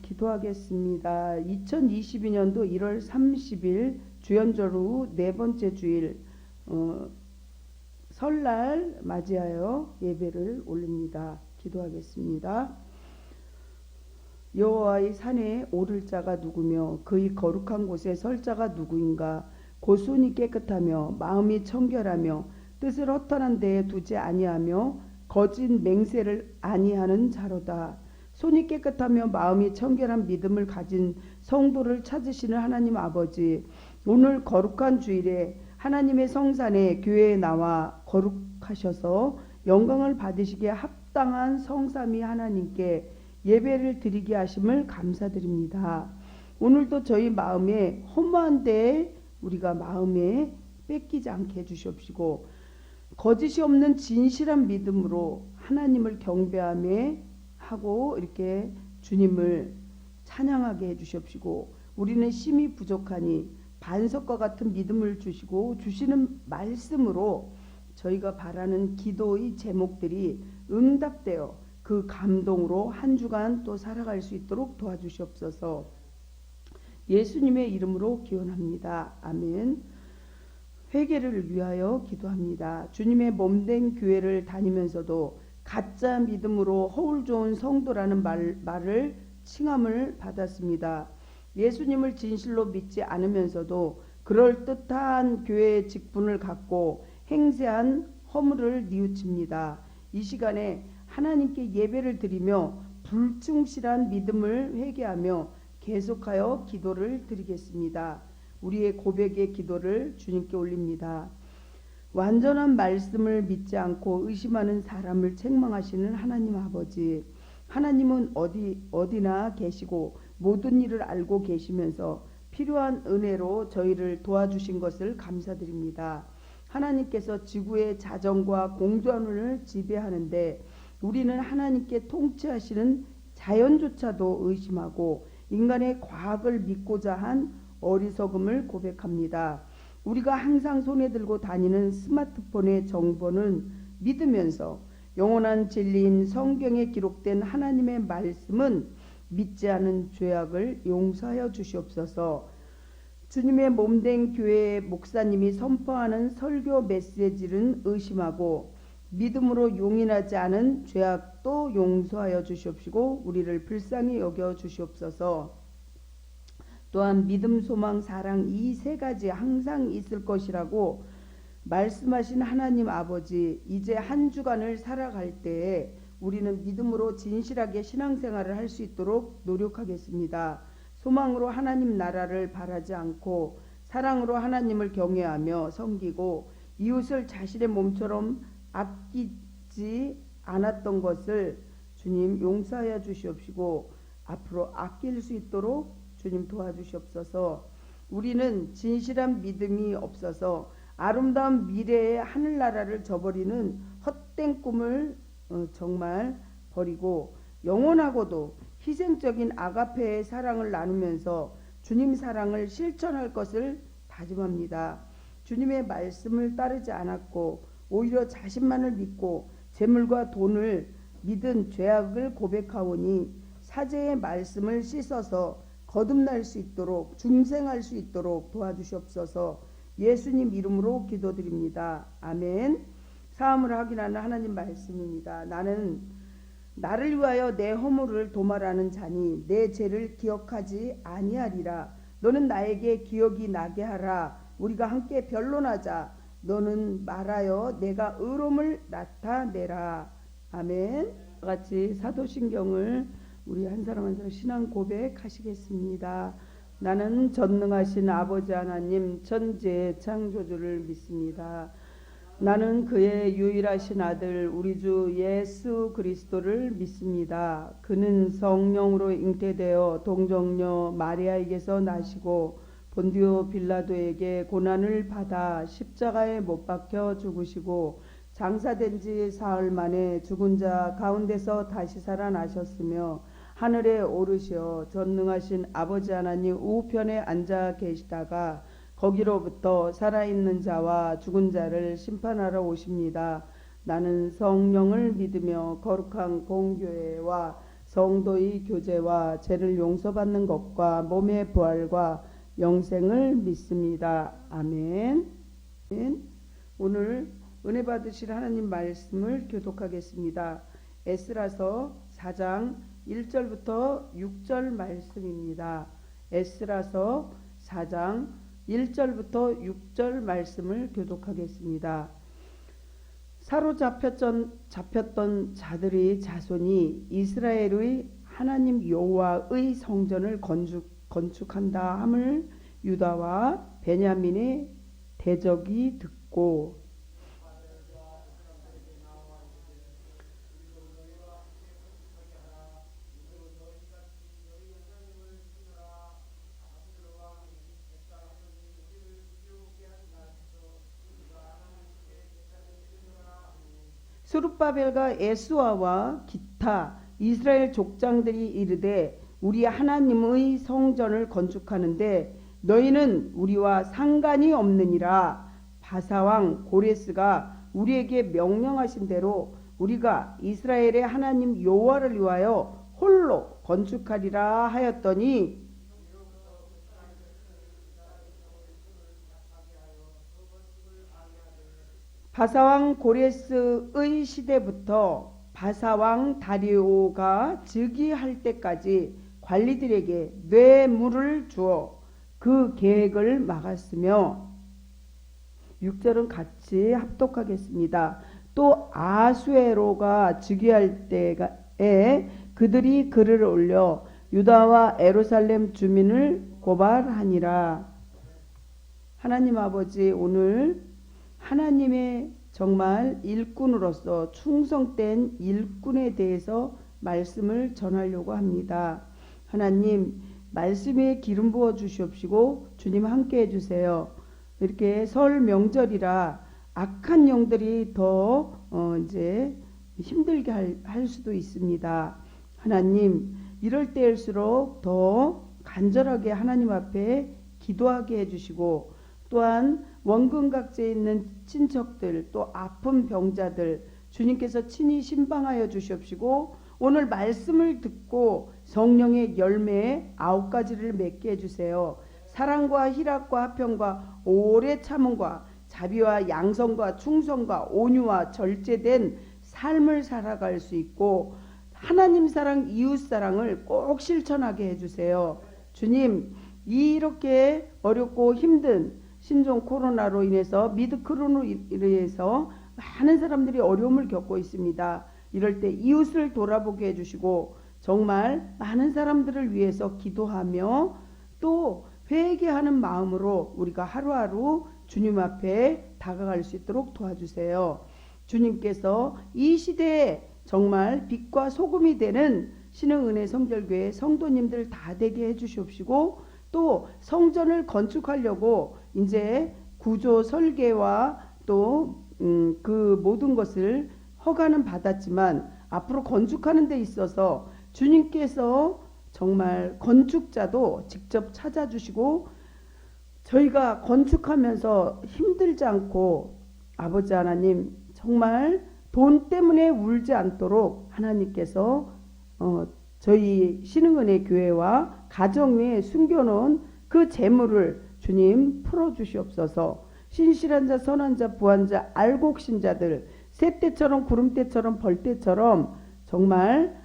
기도하겠습니다. 2022년도 1월 30일 주연절 후 네 번째 주일 설날 맞이하여 예배를 올립니다. 기도하겠습니다. 여호와의 산에 오를 자가 누구며 그의 거룩한 곳에 설 자가 누구인가? 곧 손이 깨끗하며 마음이 청결하며 뜻을 허탄한 데에 두지 아니하며 거짓 맹세를 아니하는 자로다. 손이 깨끗하며 마음이 청결한 믿음을 가진 성도를 찾으시는 하나님 아버지, 오늘 거룩한 주일에 하나님의 성산에 교회에 나와 거룩하셔서 영광을 받으시기에 합당한 성삼위 하나님께 예배를 드리게 하심을 감사드립니다. 오늘도 저희 마음에 허무한 데에 우리가 마음에 뺏기지 않게 해주시옵시고 거짓이 없는 진실한 믿음으로 하나님을 경배하며 하고 이렇게 주님을 찬양하게 해주시옵시고 우리는 심히 부족하니 반석과 같은 믿음을 주시고 주시는 말씀으로 저희가 바라는 기도의 제목들이 응답되어 그 감동으로 한 주간 또 살아갈 수 있도록 도와주시옵소서. 예수님의 이름으로 기원합니다. 아멘. 회개를 위하여 기도합니다. 주님의 몸된 교회를 다니면서도 가짜 믿음으로 허울 좋은 성도라는 말을 칭함을 받았습니다. 예수님을 진실로 믿지 않으면서도 그럴듯한 교회의 직분을 갖고 행세한 허물을 뉘우칩니다. 이 시간에 하나님께 예배를 드리며 불충실한 믿음을 회개하며 계속하여 기도를 드리겠습니다. 우리의 고백의 기도를 주님께 올립니다. 완전한 말씀을 믿지 않고 의심하는 사람을 책망하시는 하나님 아버지, 하나님은 어디나 계시고 모든 일을 알고 계시면서 필요한 은혜로 저희를 도와주신 것을 감사드립니다. 하나님께서 지구의 자정과 공전을 지배하는데 우리는 하나님께 통치하시는 자연조차도 의심하고 인간의 과학을 믿고자 한 어리석음을 고백합니다. 우리가 항상 손에 들고 다니는 스마트폰의 정보는 믿으면서 영원한 진리인 성경에 기록된 하나님의 말씀은 믿지 않은 죄악을 용서하여 주시옵소서. 주님의 몸된 교회의 목사님이 선포하는 설교 메시지는 의심하고 믿음으로 용인하지 않은 죄악도 용서하여 주시옵시고 우리를 불쌍히 여겨 주시옵소서. 또한 믿음, 소망, 사랑 이 세 가지 항상 있을 것이라고 말씀하신 하나님 아버지, 이제 한 주간을 살아갈 때에 우리는 믿음으로 진실하게 신앙생활을 할 수 있도록 노력하겠습니다. 소망으로 하나님 나라를 바라지 않고 사랑으로 하나님을 경외하며 섬기고 이웃을 자신의 몸처럼 아끼지 않았던 것을 주님 용서하여 주시옵시고 앞으로 아낄 수 있도록 주님 도와주시옵소서. 우리는 진실한 믿음이 없어서 아름다운 미래의 하늘나라를 저버리는 헛된 꿈을 정말 버리고 영원하고도 희생적인 아가페의 사랑을 나누면서 주님 사랑을 실천할 것을 다짐합니다. 주님의 말씀을 따르지 않았고 오히려 자신만을 믿고 재물과 돈을 믿은 죄악을 고백하오니 사제의 말씀을 씻어서 거듭날 수 있도록 중생할 수 있도록 도와주시옵소서. 예수님 이름으로 기도드립니다. 아멘. 사함을 확인하는 하나님 말씀입니다. 나는 나를 위하여 내 허물을 도말하는 자니 내 죄를 기억하지 아니하리라. 너는 나에게 기억이 나게 하라. 우리가 함께 변론하자. 너는 말하여 내가 의로움을 나타내라. 아멘. 같이 사도신경을 우리 한 사람 한 사람 신앙 고백하시겠습니다. 나는 전능하신 아버지 하나님 천지의 창조주를 믿습니다. 나는 그의 유일하신 아들 우리 주 예수 그리스도를 믿습니다. 그는 성령으로 잉태되어 동정녀 마리아에게서 나시고 본디오 빌라도에게 고난을 받아 십자가에 못 박혀 죽으시고 장사된 지 사흘 만에 죽은 자 가운데서 다시 살아나셨으며 하늘에 오르시어 전능하신 아버지 하나님 우편에 앉아 계시다가 거기로부터 살아있는 자와 죽은 자를 심판하러 오십니다. 나는 성령을 믿으며 거룩한 공교회와 성도의 교제와 죄를 용서받는 것과 몸의 부활과 영생을 믿습니다. 아멘. 오늘 은혜 받으실 하나님 말씀을 교독하겠습니다. 에스라서 4장 1절부터 6절 말씀입니다. 에스라서 4장 1절부터 6절 말씀을 교독하겠습니다. 사로잡혔던 자들의 자손이 이스라엘의 하나님 여호와의 성전을 건축한다 함을 유다와 베냐민의 대적이 듣고 스룹바벨과 에스와와 기타 이스라엘 족장들이 이르되 우리 하나님의 성전을 건축하는데 너희는 우리와 상관이 없느니라. 바사왕 고레스가 우리에게 명령하신 대로 우리가 이스라엘의 하나님 여호와를 위하여 홀로 건축하리라 하였더니 바사왕 고레스의 시대부터 바사왕 다리오가 즉위할 때까지 관리들에게 뇌물을 주어 그 계획을 막았으며 6절은 같이 합독하겠습니다. 또 아수에로가 즉위할 때에 그들이 글을 올려 유다와 예루살렘 주민을 고발하니라. 하나님 아버지, 오늘 하나님의 정말 일꾼으로서 충성된 일꾼에 대해서 말씀을 전하려고 합니다. 하나님, 말씀에 기름 부어 주시옵시고 주님 함께 해주세요. 이렇게 설 명절이라 악한 영들이 더 이제 힘들게 할 수도 있습니다. 하나님, 이럴 때일수록 더 간절하게 하나님 앞에 기도하게 해주시고 또한 원근각지에 있는 친척들 또 아픈 병자들 주님께서 친히 신방하여 주시옵시고 오늘 말씀을 듣고 성령의 열매 9가지를 맺게 해주세요. 사랑과 희락과 화평과 오래 참음과 자비와 양성과 충성과 온유와 절제된 삶을 살아갈 수 있고 하나님 사랑 이웃 사랑을 꼭 실천하게 해주세요. 주님, 이렇게 어렵고 힘든 신종 코로나로 인해서 미드크론으로 인해서 많은 사람들이 어려움을 겪고 있습니다. 이럴 때 이웃을 돌아보게 해주시고 정말 많은 사람들을 위해서 기도하며 또 회개하는 마음으로 우리가 하루하루 주님 앞에 다가갈 수 있도록 도와주세요. 주님께서 이 시대에 정말 빛과 소금이 되는 신흥은혜 성결교회 성도님들 다 되게 해주시옵시고 또 성전을 건축하려고 이제 구조 설계와 또 그 모든 것을 허가는 받았지만 앞으로 건축하는 데 있어서 주님께서 정말 건축자도 직접 찾아주시고 저희가 건축하면서 힘들지 않고 아버지 하나님 정말 돈 때문에 울지 않도록 하나님께서 저희 신흥은혜 교회와 가정 위에 숨겨놓은 그 재물을 주님 풀어주시옵소서. 신실한 자 선한 자 부한 자 알곡신 자들 새때처럼 구름때처럼 벌때처럼 정말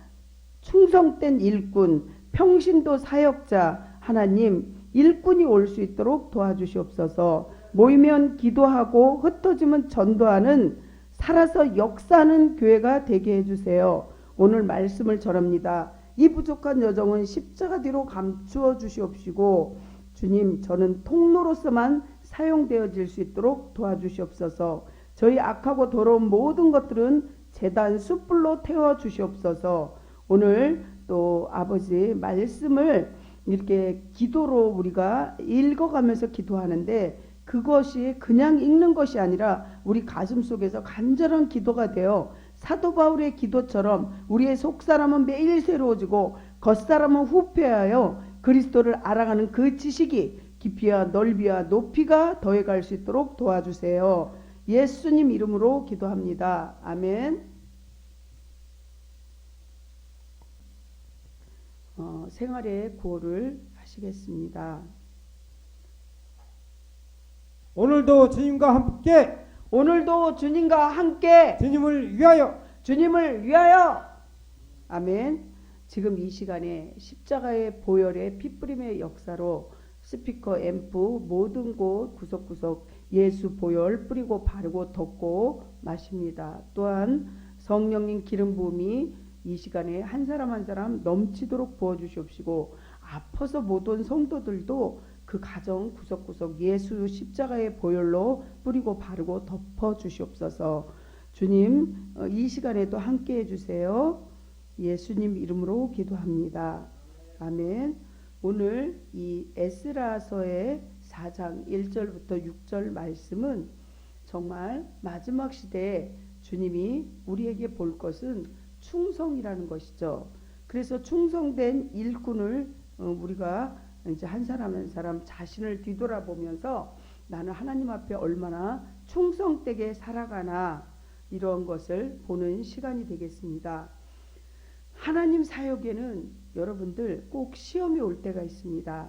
충성된 일꾼 평신도 사역자 하나님 일꾼이 올 수 있도록 도와주시옵소서. 모이면 기도하고 흩어지면 전도하는 살아서 역사하는 교회가 되게 해주세요. 오늘 말씀을 전합니다. 이 부족한 여정은 십자가 뒤로 감추어 주시옵시고 주님, 저는 통로로서만 사용되어질 수 있도록 도와주시옵소서. 저희 악하고 더러운 모든 것들은 제단 숯불로 태워 주시옵소서. 오늘 또 아버지 말씀을 이렇게 기도로 우리가 읽어가면서 기도하는데 그것이 그냥 읽는 것이 아니라 우리 가슴 속에서 간절한 기도가 되어 사도 바울의 기도처럼 우리의 속사람은 매일 새로워지고 겉사람은 후패하여 그리스도를 알아가는 그 지식이 깊이와 넓이와 높이가 더해갈 수 있도록 도와주세요. 예수님 이름으로 기도합니다. 아멘. 생활의 구호를 하시겠습니다. 오늘도 주님과 함께 오늘도 주님과 함께 주님을 위하여 주님을 위하여 아멘. 지금 이 시간에 십자가의 보혈의 피뿌림의 역사로 스피커 앰프 모든 곳 구석구석 예수 보혈 뿌리고 바르고 덮고 마십니다. 또한 성령님 기름 부음이 이 시간에 한 사람 한 사람 넘치도록 부어주시옵시고 아파서 못 온 성도들도 그 가정 구석구석 예수 십자가의 보혈로 뿌리고 바르고 덮어 주시옵소서. 주님 이 시간에도 함께 해주세요. 예수님 이름으로 기도합니다. 아멘. 오늘 이 에스라서의 4장 1절부터 6절 말씀은 정말 마지막 시대에 주님이 우리에게 볼 것은 충성이라는 것이죠. 그래서 충성된 일꾼을 우리가 이제 한 사람 한 사람 자신을 뒤돌아보면서 나는 하나님 앞에 얼마나 충성되게 살아가나 이런 것을 보는 시간이 되겠습니다. 하나님 사역에는 여러분들 꼭 시험이 올 때가 있습니다.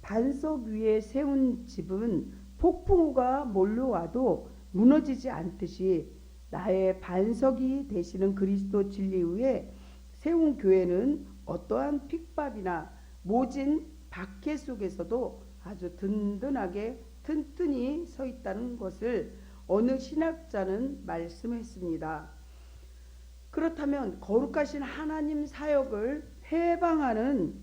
반석 위에 세운 집은 폭풍우가 몰려와도 무너지지 않듯이 나의 반석이 되시는 그리스도 진리 위에 세운 교회는 어떠한 핍박이나 모진 박해 속에서도 아주 든든하게 튼튼히 서 있다는 것을 어느 신학자는 말씀했습니다. 그렇다면 거룩하신 하나님 사역을 해방하는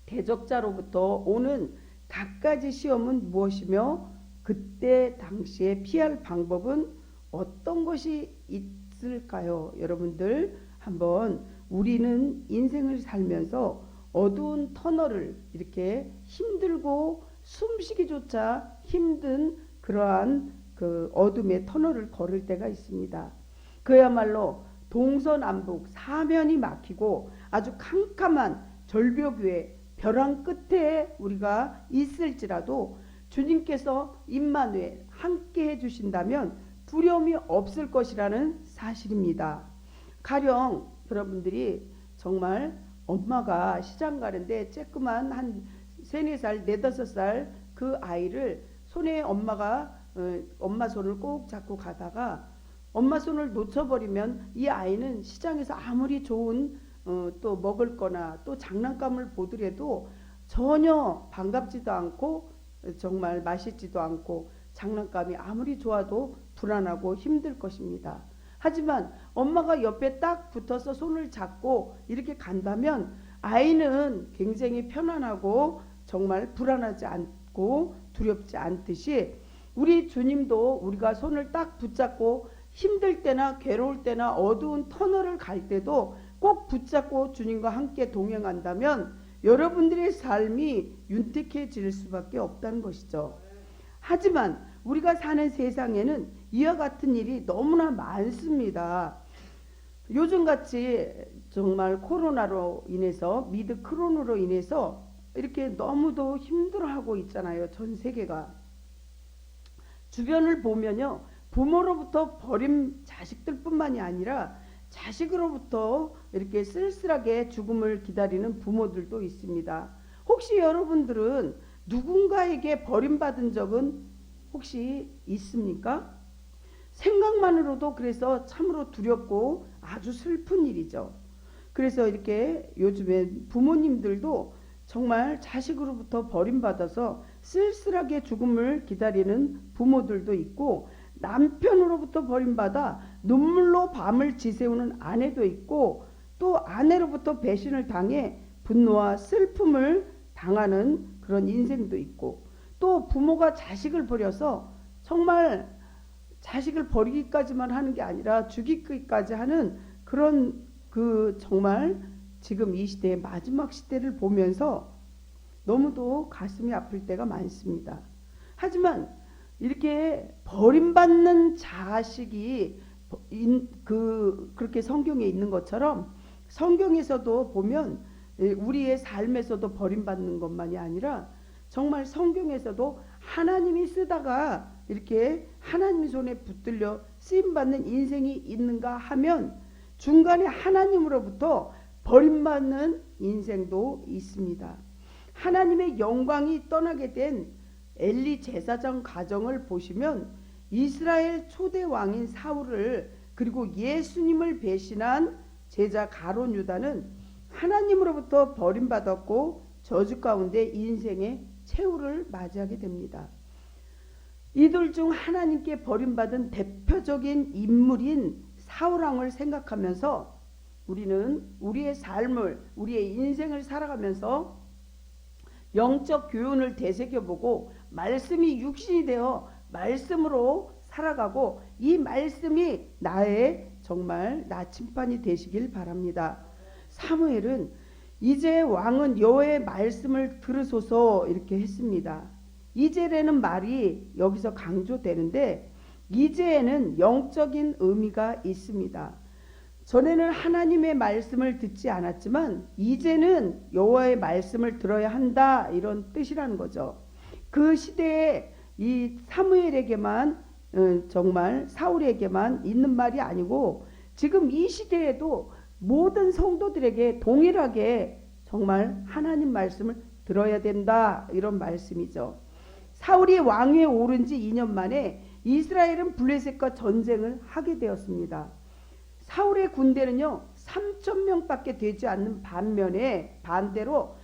대적자로부터 오는 갖가지 시험은 무엇이며 그때 당시에 피할 방법은 어떤 것이 있을까요? 여러분들 한번 우리는 인생을 살면서 어두운 터널을 이렇게 힘들고 숨쉬기조차 힘든 그러한 그 어둠의 터널을 걸을 때가 있습니다. 그야말로 동서남북 사면이 막히고 아주 캄캄한 절벽 위에 벼랑 끝에 우리가 있을지라도 주님께서 임마누엘 함께 해주신다면 두려움이 없을 것이라는 사실입니다. 가령 여러분들이 정말 엄마가 시장 가는데 쬐끄만 한 3, 4살, 4, 5살 그 아이를 손에 엄마가 엄마 손을 꼭 잡고 가다가 엄마 손을 놓쳐버리면 이 아이는 시장에서 아무리 좋은 또 먹을 거나 또 장난감을 보더라도 전혀 반갑지도 않고 정말 맛있지도 않고 장난감이 아무리 좋아도 불안하고 힘들 것입니다. 하지만 엄마가 옆에 딱 붙어서 손을 잡고 이렇게 간다면 아이는 굉장히 편안하고 정말 불안하지 않고 두렵지 않듯이 우리 주님도 우리가 손을 딱 붙잡고 힘들 때나 괴로울 때나 어두운 터널을 갈 때도 꼭 붙잡고 주님과 함께 동행한다면 여러분들의 삶이 윤택해질 수밖에 없다는 것이죠. 하지만 우리가 사는 세상에는 이와 같은 일이 너무나 많습니다. 요즘같이 정말 코로나로 인해서 미드 크론으로 인해서 이렇게 너무도 힘들어하고 있잖아요. 전 세계가. 주변을 보면요. 부모로부터 버린 자식들뿐만이 아니라 자식으로부터 이렇게 쓸쓸하게 죽음을 기다리는 부모들도 있습니다. 혹시 여러분들은 누군가에게 버림받은 적은 혹시 있습니까? 생각만으로도 그래서 참으로 두렵고 아주 슬픈 일이죠. 그래서 이렇게 요즘에 부모님들도 정말 자식으로부터 버림받아서 쓸쓸하게 죽음을 기다리는 부모들도 있고 남편으로부터 버림받아 눈물로 밤을 지새우는 아내도 있고 또 아내로부터 배신을 당해 분노와 슬픔을 당하는 그런 인생도 있고 또 부모가 자식을 버려서 정말 자식을 버리기까지만 하는 게 아니라 죽이기까지 하는 그런 그 정말 지금 이 시대의 마지막 시대를 보면서 너무도 가슴이 아플 때가 많습니다. 하지만 이렇게 버림받는 자식이 그렇게 성경에 있는 것처럼 성경에서도 보면 우리의 삶에서도 버림받는 것만이 아니라 정말 성경에서도 하나님이 쓰다가 이렇게 하나님 손에 붙들려 쓰임받는 인생이 있는가 하면 중간에 하나님으로부터 버림받는 인생도 있습니다. 하나님의 영광이 떠나게 된 엘리 제사장 가정을 보시면 이스라엘 초대 왕인 사울을 그리고 예수님을 배신한 제자 가룟 유다는 하나님으로부터 버림받았고 저주 가운데 인생의 최후를 맞이하게 됩니다. 이들 중 하나님께 버림받은 대표적인 인물인 사울왕을 생각하면서 우리는 우리의 삶을, 우리의 인생을 살아가면서 영적 교훈을 되새겨보고 말씀이 육신이 되어 말씀으로 살아가고 이 말씀이 나의 정말 나침반이 되시길 바랍니다. 사무엘은 이제 왕은 여호와의 말씀을 들으소서 이렇게 했습니다. 이제라는 말이 여기서 강조되는데 이제에는 영적인 의미가 있습니다. 전에는 하나님의 말씀을 듣지 않았지만 이제는 여호와의 말씀을 들어야 한다 이런 뜻이라는 거죠. 그 시대에 이 사무엘에게만 정말 사울에게만 있는 말이 아니고 지금 이 시대에도 모든 성도들에게 동일하게 정말 하나님 말씀을 들어야 된다 이런 말씀이죠. 사울이 왕위에 오른 지 2년 만에 이스라엘은 블레셋과 전쟁을 하게 되었습니다. 사울의 군대는요 3,000명밖에 되지 않는 반대로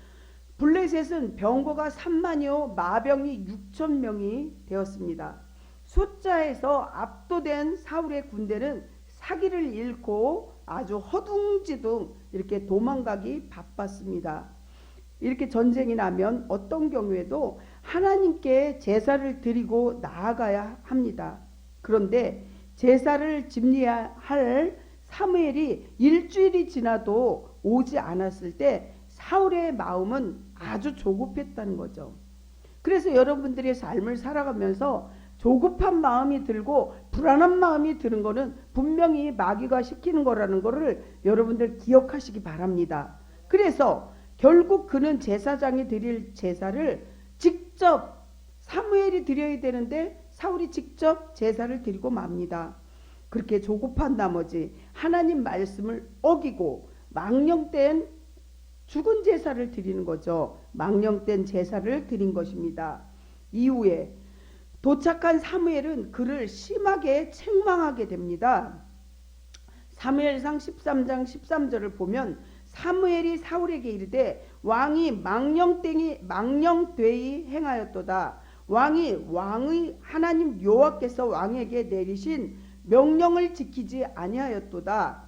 블레셋은 병거가 3만이요 마병이 6,000명이 되었습니다. 숫자에서 압도된 사울의 군대는 사기를 잃고 아주 허둥지둥 이렇게 도망가기 바빴습니다. 이렇게 전쟁이 나면 어떤 경우에도 하나님께 제사를 드리고 나아가야 합니다. 그런데 제사를 집리할 사무엘이 일주일이 지나도 오지 않았을 때 사울의 마음은 아주 조급했다는 거죠. 그래서 여러분들의 삶을 살아가면서 조급한 마음이 들고 불안한 마음이 드는 거는 분명히 마귀가 시키는 거라는 거를 여러분들 기억하시기 바랍니다. 그래서 결국 그는 제사장이 드릴 제사를 직접 사무엘이 드려야 되는데 사울이 직접 제사를 드리고 맙니다. 그렇게 조급한 나머지 하나님 말씀을 어기고 망령된 죽은 제사를 드리는 거죠. 망령된 제사를 드린 것입니다. 이후에 도착한 사무엘은 그를 심하게 책망하게 됩니다. 사무엘상 13장 13절을 보면 사무엘이 사울에게 이르되 왕이 망령되이 행하였도다. 왕의 하나님 여호와께서 왕에게 내리신 명령을 지키지 아니하였도다.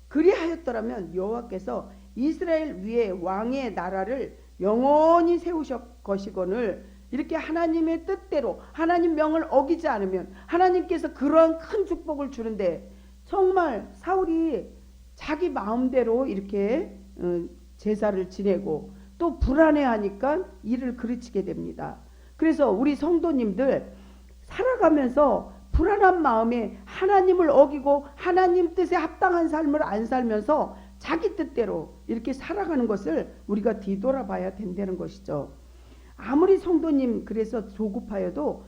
그리하였더라면 여호와께서 이스라엘 위에 왕의 나라를 영원히 세우실 것이거늘 이렇게 하나님의 뜻대로 하나님 명을 어기지 않으면 하나님께서 그러한 큰 축복을 주는데 정말 사울이 자기 마음대로 이렇게 제사를 지내고 또 불안해하니까 일을 그르치게 됩니다. 그래서 우리 성도님들 살아가면서 불안한 마음에 하나님을 어기고 하나님 뜻에 합당한 삶을 안 살면서 자기 뜻대로 이렇게 살아가는 것을 우리가 뒤돌아봐야 된다는 것이죠. 아무리 성도님 그래서 조급하여도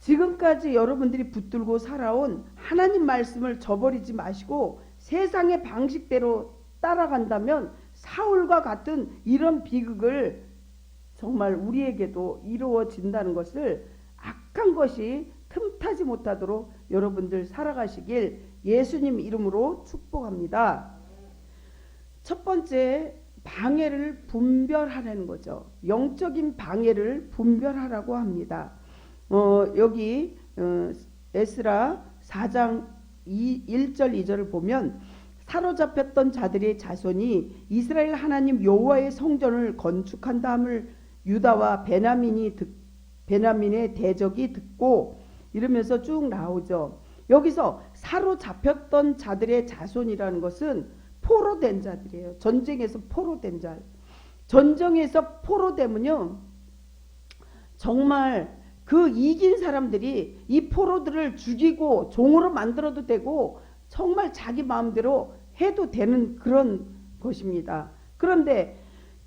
지금까지 여러분들이 붙들고 살아온 하나님 말씀을 저버리지 마시고 세상의 방식대로 따라간다면 사울과 같은 이런 비극을 정말 우리에게도 이루어진다는 것을 악한 것이 틈타지 못하도록 여러분들 살아가시길 예수님 이름으로 축복합니다. 첫 번째 방해를 분별하라는 거죠. 영적인 방해를 분별하라고 합니다. 여기 에스라 4장 1절 2절을 보면 사로잡혔던 자들의 자손이 이스라엘 하나님 여호와의 성전을 건축한다함을 유다와 베냐민의 대적이 듣고 이러면서 쭉 나오죠. 여기서 사로잡혔던 자들의 자손이라는 것은 포로된 자들이에요. 전쟁에서 포로된 자. 전쟁에서 포로되면요 정말 그 이긴 사람들이 이 포로들을 죽이고 종으로 만들어도 되고 정말 자기 마음대로 해도 되는 그런 것입니다. 그런데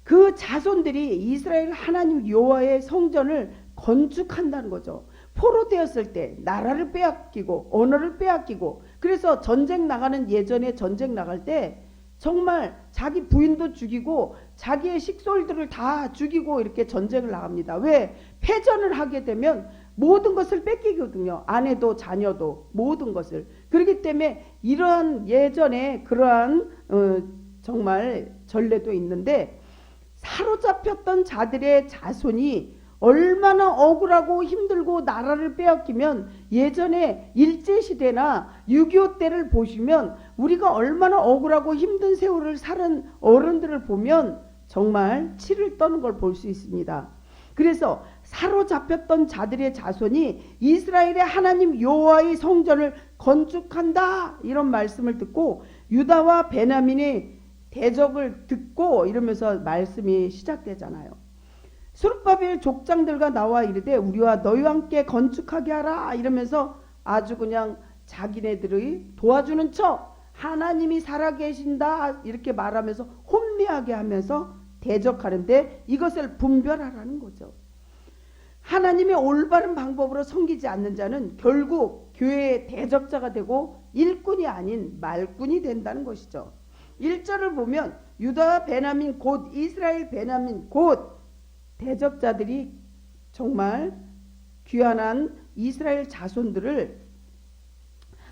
그 자손들이 이스라엘 하나님 여호와의 성전을 건축한다는 거죠. 포로되었을 때 나라를 빼앗기고 언어를 빼앗기고 그래서 전쟁 나가는 예전에 전쟁 나갈 때 정말 자기 부인도 죽이고 자기의 식솔들을 다 죽이고 이렇게 전쟁을 나갑니다. 왜? 패전을 하게 되면 모든 것을 뺏기거든요. 아내도 자녀도 모든 것을. 그렇기 때문에 이러한 예전에 그러한 정말 전례도 있는데, 사로잡혔던 자들의 자손이 얼마나 억울하고 힘들고 나라를 빼앗기면, 예전에 일제시대나 6.25 때를 보시면 우리가 얼마나 억울하고 힘든 세월을 살은 어른들을 보면 정말 치를 떠는 걸 볼 수 있습니다. 그래서 사로잡혔던 자들의 자손이 이스라엘의 하나님 여호와의 성전을 건축한다, 이런 말씀을 듣고 유다와 베냐민의 대적을 듣고 이러면서 말씀이 시작되잖아요. 스룹바벨 족장들과 나와 이르되 우리와 너희와 함께 건축하게 하라, 이러면서 아주 그냥 자기네들의 도와주는 척 하나님이 살아계신다 이렇게 말하면서 혼미하게 하면서 대적하는데, 이것을 분별하라는 거죠. 하나님의 올바른 방법으로 섬기지 않는 자는 결국 교회의 대적자가 되고 일꾼이 아닌 말꾼이 된다는 것이죠. 1절을 보면 유다와 베냐민 곧 이스라엘 베냐민 곧 대적자들이 정말 귀환한 이스라엘 자손들을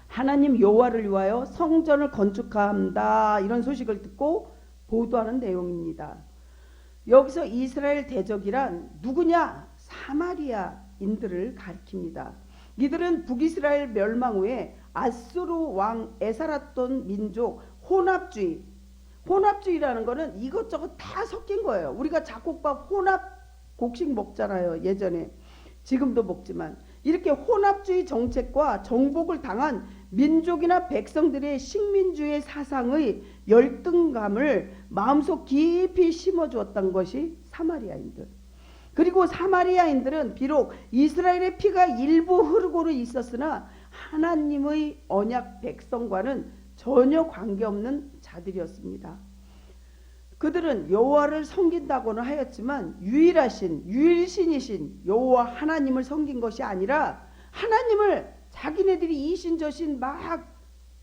하나님 여호와를 위하여 성전을 건축한다, 이런 소식을 듣고 보도하는 내용입니다. 여기서 이스라엘 대적이란 누구냐? 사마리아인들을 가리킵니다. 이들은 북이스라엘 멸망 후에 아수르 왕 에사라돈 민족 혼합주의라는 거는 이것저것 다 섞인 거예요. 우리가 잡곡밥 혼합 곡식 먹잖아요. 예전에, 지금도 먹지만 이렇게 혼합주의 정책과 정복을 당한 민족이나 백성들의 식민주의 사상의 열등감을 마음속 깊이 심어주었던 것이 사마리아인들. 그리고 사마리아인들은 비록 이스라엘의 피가 일부 흐르고는 있었으나 하나님의 언약 백성과는 전혀 관계없는 자들이었습니다. 그들은 여호와를 섬긴다고는 하였지만 유일신이신 여호와 하나님을 섬긴 것이 아니라 하나님을 자기네들이 이신저신 막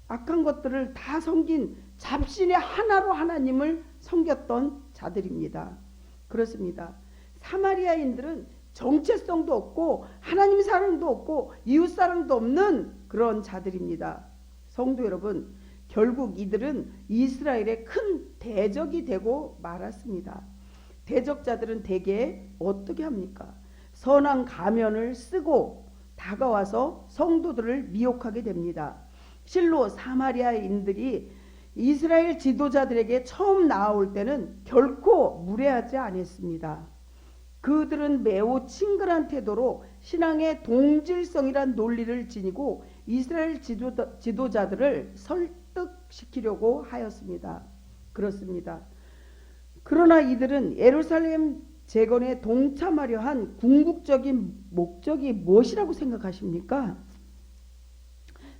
악한 것들을 다 섬긴 잡신의 하나로 하나님을 섬겼던 자들입니다. 그렇습니다. 사마리아인들은 정체성도 없고 하나님 사랑도 없고 이웃 사랑도 없는 그런 자들입니다. 성도 여러분, 결국 이들은 이스라엘의 큰 대적이 되고 말았습니다. 대적자들은 대개 어떻게 합니까? 선한 가면을 쓰고 다가와서 성도들을 미혹하게 됩니다. 실로 사마리아인들이 이스라엘 지도자들에게 처음 나아올 때는 결코 무례하지 않았습니다. 그들은 매우 친근한 태도로 신앙의 동질성이란 논리를 지니고 이스라엘 지도자들을 설득시키려고 하였습니다. 그렇습니다. 그러나 이들은 예루살렘 재건에 동참하려 한 궁극적인 목적이 무엇이라고 생각하십니까?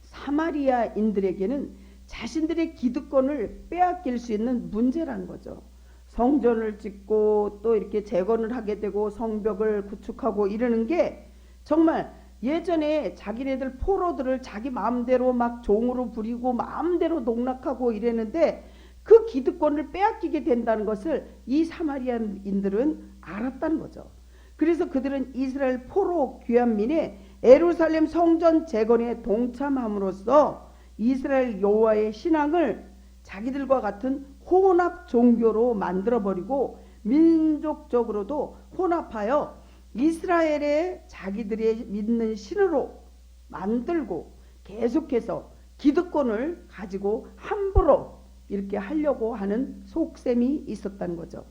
사마리아인들에게는 자신들의 기득권을 빼앗길 수 있는 문제라는 거죠. 성전을 짓고 또 이렇게 재건을 하게 되고 성벽을 구축하고 이러는 게 정말 예전에 자기네들 포로들을 자기 마음대로 막 종으로 부리고 마음대로 농락하고 이랬는데, 그 기득권을 빼앗기게 된다는 것을 이 사마리아인들은 알았다는 거죠. 그래서 그들은 이스라엘 포로 귀환민의 예루살렘 성전 재건에 동참함으로써 이스라엘 여호와의 신앙을 자기들과 같은 혼합 종교로 만들어버리고 민족적으로도 혼합하여 이스라엘의 자기들의 믿는 신으로 만들고 계속해서 기득권을 가지고 함부로 이렇게 하려고 하는 속셈이 있었다는 거죠.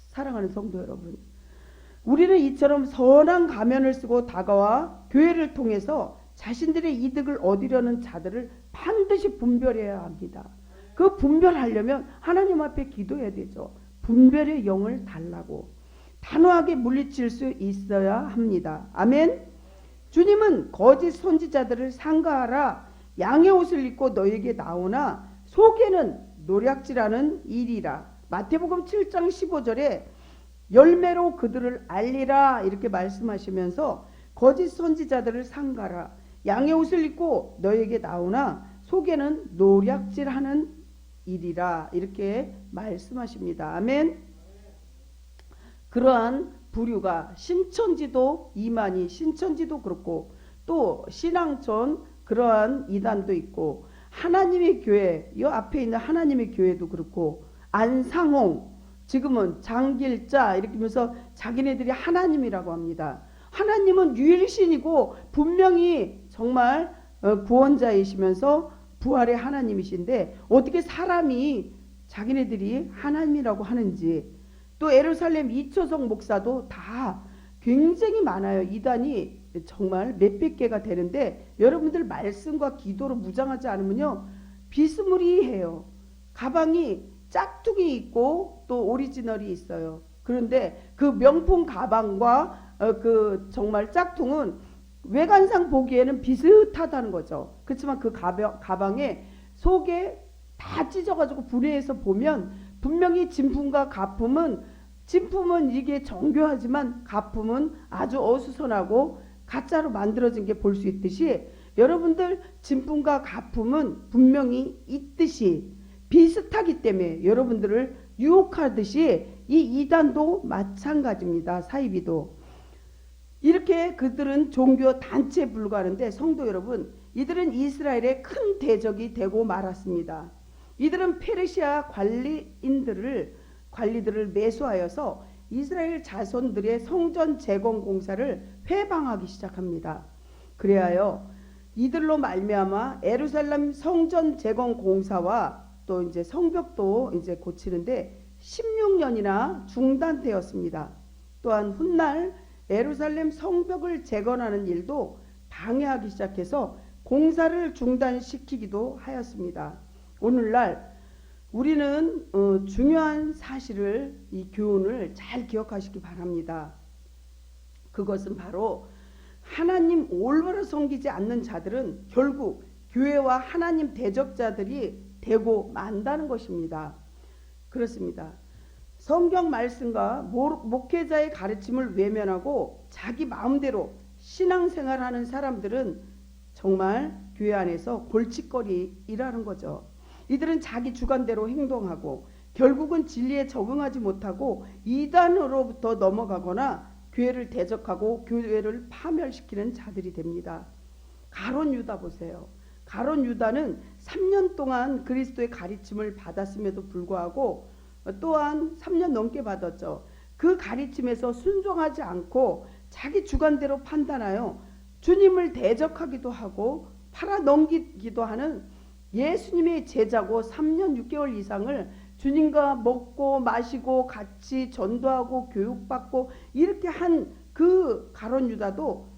사랑하는 성도 여러분, 우리는 이처럼 선한 가면을 쓰고 다가와 교회를 통해서 자신들의 이득을 얻으려는 자들을 반드시 분별해야 합니다. 그 분별하려면 하나님 앞에 기도해야 되죠. 분별의 영을 달라고 단호하게 물리칠 수 있어야 합니다. 아멘. 주님은 거짓 선지자들을 상가하라, 양의 옷을 입고 너에게 나오나 속에는 노략질하는 일이라. 마태복음 7장 15절에 열매로 그들을 알리라 이렇게 말씀하시면서 거짓 선지자들을 상가라, 양의 옷을 입고 너에게 나오나 속에는 노략질하는 일이라 이렇게 말씀하십니다. 아멘. 그러한 부류가 신천지도 이만희 신천지도 그렇고 또 신앙촌 그러한 이단도 있고 하나님의 교회 이 앞에 있는 하나님의 교회도 그렇고 안상홍 지금은 장길자 이렇게 하면서 자기네들이 하나님이라고 합니다. 하나님은 유일신이고 분명히 정말 구원자이시면서 부활의 하나님이신데 어떻게 사람이 자기네들이 하나님이라고 하는지. 또 예루살렘 이초성 목사도 다 굉장히 많아요. 이단이 정말 몇백 개가 되는데 여러분들 말씀과 기도로 무장하지 않으면요 비스무리해요. 가방이 짝퉁이 있고 또 오리지널이 있어요. 그런데 그 명품 가방과 그 정말 짝퉁은 외관상 보기에는 비슷하다는 거죠. 그렇지만 그 가방에 속에 다 찢어가지고 분해해서 보면 분명히 진품과 가품은 이게 정교하지만 가품은 아주 어수선하고 가짜로 만들어진 게 볼 수 있듯이 여러분들 진품과 가품은 분명히 있듯이 비슷하기 때문에 여러분들을 유혹하듯이 이 이단도 마찬가지입니다. 사이비도. 이렇게 그들은 종교 단체에 불과하는데 성도 여러분 이들은 이스라엘의 큰 대적이 되고 말았습니다. 이들은 페르시아 관리들을 매수하여서 이스라엘 자손들의 성전 재건 공사를 회방하기 시작합니다. 그래하여 이들로 말미암아 예루살렘 성전 재건 공사와 또 이제 성벽도 이제 고치는데 16년이나 중단되었습니다. 또한 훗날 예루살렘 성벽을 재건하는 일도 방해하기 시작해서 공사를 중단시키기도 하였습니다. 오늘날 우리는 중요한 사실을 이 교훈을 잘 기억하시기 바랍니다. 그것은 바로 하나님 올바로 섬기지 않는 자들은 결국 교회와 하나님 대적자들이 되고 만다는 것입니다. 그렇습니다. 성경 말씀과 목회자의 가르침을 외면하고 자기 마음대로 신앙생활하는 사람들은 정말 교회 안에서 골칫거리라는 거죠. 이들은 자기 주관대로 행동하고 결국은 진리에 적응하지 못하고 이단으로부터 넘어가거나 교회를 대적하고 교회를 파멸시키는 자들이 됩니다. 가룟 유다 보세요. 가룟 유다는 3년 동안 그리스도의 가르침을 받았음에도 불구하고 또한 3년 넘게 받았죠. 그 가르침에서 순종하지 않고 자기 주관대로 판단하여 주님을 대적하기도 하고 팔아넘기기도 하는 예수님의 제자고 3년 6개월 이상을 주님과 먹고 마시고 같이 전도하고 교육받고 이렇게 한 그 가룟 유다도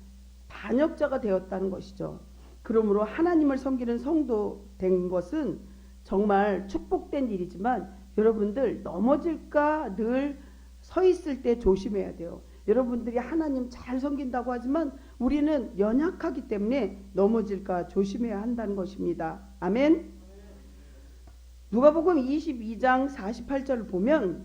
반역자가 되었다는 것이죠. 그러므로 하나님을 섬기는 성도 된 것은 정말 축복된 일이지만 여러분들 넘어질까 늘 서 있을 때 조심해야 돼요. 여러분들이 하나님 잘 섬긴다고 하지만 우리는 연약하기 때문에 넘어질까 조심해야 한다는 것입니다. 아멘. 누가복음 22장 48절을 보면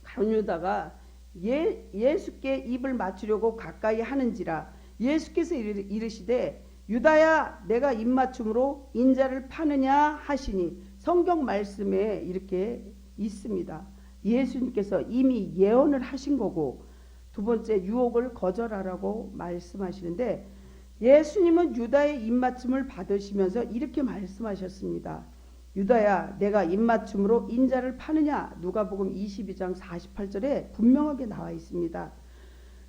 가룟 유다가 예수께 입을 맞추려고 가까이 하는지라 예수께서 이르시되 유다야 내가 입맞춤으로 인자를 파느냐 하시니 성경 말씀에 이렇게 있습니다. 예수님께서 이미 예언을 하신 거고 두 번째 유혹을 거절하라고 말씀하시는데 예수님은 유다의 입맞춤을 받으시면서 이렇게 말씀하셨습니다. 유다야 내가 입맞춤으로 인자를 파느냐. 누가복음 22장 48절에 분명하게 나와 있습니다.